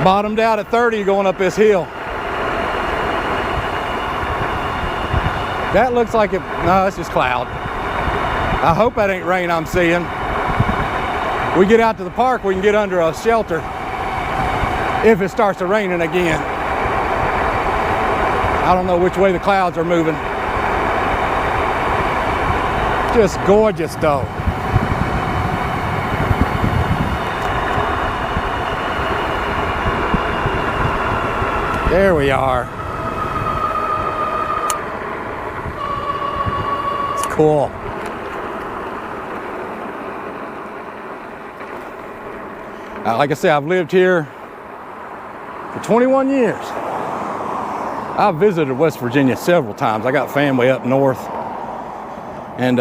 Bottomed out at 30 going up this hill. That looks like it, no, it's just cloud. I hope that ain't rain I'm seeing. We get out to the park, we can get under a shelter if it starts to raining again. I don't know which way the clouds are moving. Just gorgeous though. There we are. It's cool. Like I said, I've lived here for 21 years. I've visited West Virginia several times. I got family up north. And